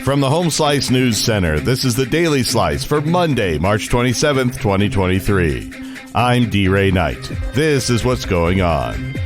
From the Home Slice News Center, this is the Daily Slice for Monday, March 27th, 2023. I'm D-Ray Knight. This is what's going on.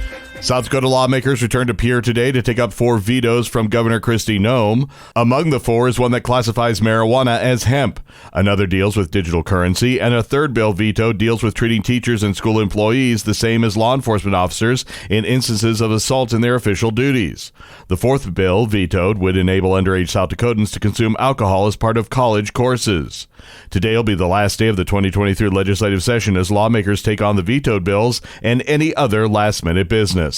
South Dakota lawmakers returned to Pierre today to take up 4 vetoes from Governor Kristi Noem. Among the 4 is one that classifies marijuana as hemp. Another deals with digital currency, and a third bill veto deals with treating teachers and school employees the same as law enforcement officers in instances of assault in their official duties. The 4th bill, vetoed, would enable underage South Dakotans to consume alcohol as part of college courses. Today will be the last day of the 2023 legislative session as lawmakers take on the vetoed bills and any other last-minute business.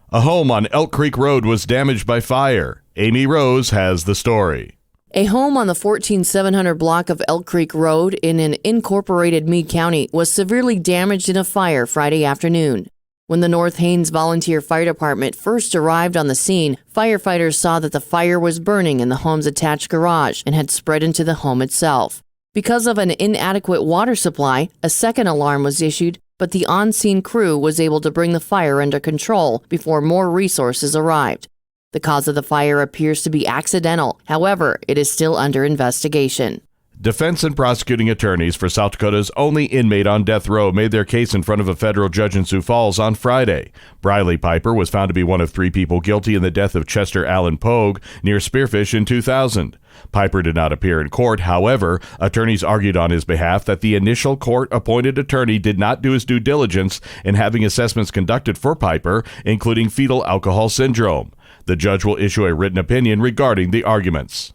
A home on Elk Creek Rd was damaged by fire. Amy Rose has the story. A home on the 14700 block of Elk Creek Rd in an incorporated Meade County was severely damaged in a fire Friday afternoon. When the North Haines Volunteer Fire Department first arrived on the scene, firefighters saw that the fire was burning in the home's attached garage and had spread into the home itself. Because of an inadequate water supply, a second alarm was issued, but the on-scene crew was able to bring the fire under control before more resources arrived. The cause of the fire appears to be accidental. However, it is still under investigation. Defense and prosecuting attorneys for South Dakota's only inmate on death row made their case in front of a federal judge in Sioux Falls on Friday. Briley Piper was found to be one of 3 people guilty in the death of Chester Allen Pogue near Spearfish in 2000. Piper did not appear in court. However, attorneys argued on his behalf that the initial court-appointed attorney did not do his due diligence in having assessments conducted for Piper, including fetal alcohol syndrome. The judge will issue a written opinion regarding the arguments.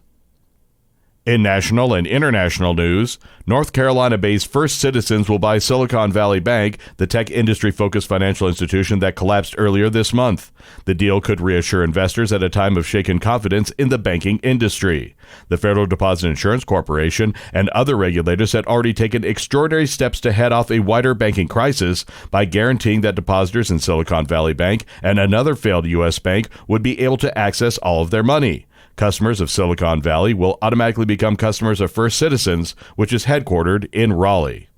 In national and international news, North Carolina-based First Citizens will buy Silicon Valley Bank, the tech industry-focused financial institution that collapsed earlier this month. The deal could reassure investors at a time of shaken confidence in the banking industry. The Federal Deposit Insurance Corporation and other regulators had already taken extraordinary steps to head off a wider banking crisis by guaranteeing that depositors in Silicon Valley Bank and another failed U.S. bank would be able to access all of their money. Customers of Silicon Valley will automatically become customers of First Citizens, which is headquartered in Raleigh.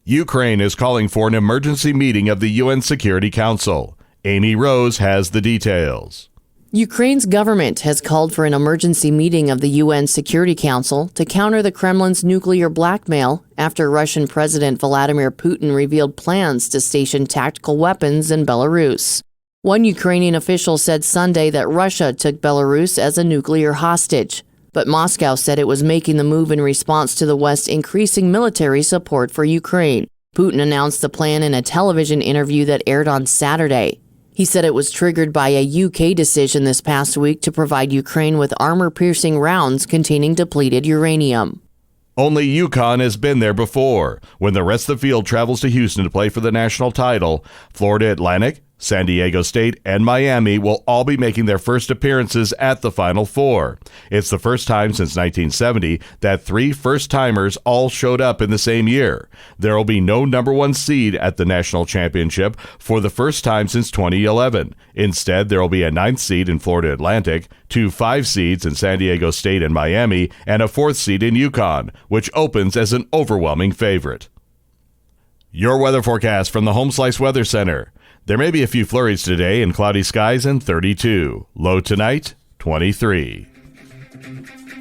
Ukraine is calling for an emergency meeting of the UN Security Council. Amy Rose has the details. Ukraine's government has called for an emergency meeting of the UN Security Council to counter the Kremlin's nuclear blackmail after Russian President Vladimir Putin revealed plans to station tactical weapons in Belarus. One Ukrainian official said Sunday that Russia took Belarus as a nuclear hostage, but Moscow said it was making the move in response to the West's increasing military support for Ukraine. Putin announced the plan in a television interview that aired on Saturday. He said it was triggered by a UK decision this past week to provide Ukraine with armor-piercing rounds containing depleted uranium. Only UConn has been there before. When the rest of the field travels to Houston to play for the national title, Florida Atlantic, San Diego State, and Miami will all be making their first appearances at the Final Four. It's the first time since 1970 that 3 first-timers all showed up in the same year. There will be no number 1 seed at the national championship for the first time since 2011. Instead, there will be a 9th seed in Florida Atlantic, 2 5 seeds in San Diego State and Miami, and a 4th seed in UConn, which opens as an overwhelming favorite. Your weather forecast from the Home Slice Weather Center. There may be a few flurries today and cloudy skies and 32. Low tonight, 23.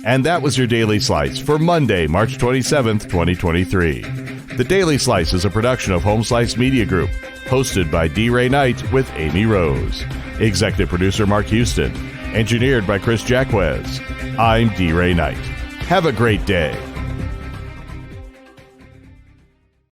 And that was your Daily Slice for Monday, March 27th, 2023. The Daily Slice is a production of Home Slice Media Group, hosted by D-Ray Knight with Amy Rose. Executive producer Mark Houston. Engineered by Chris Jacquez. I'm D-Ray Knight. Have a great day.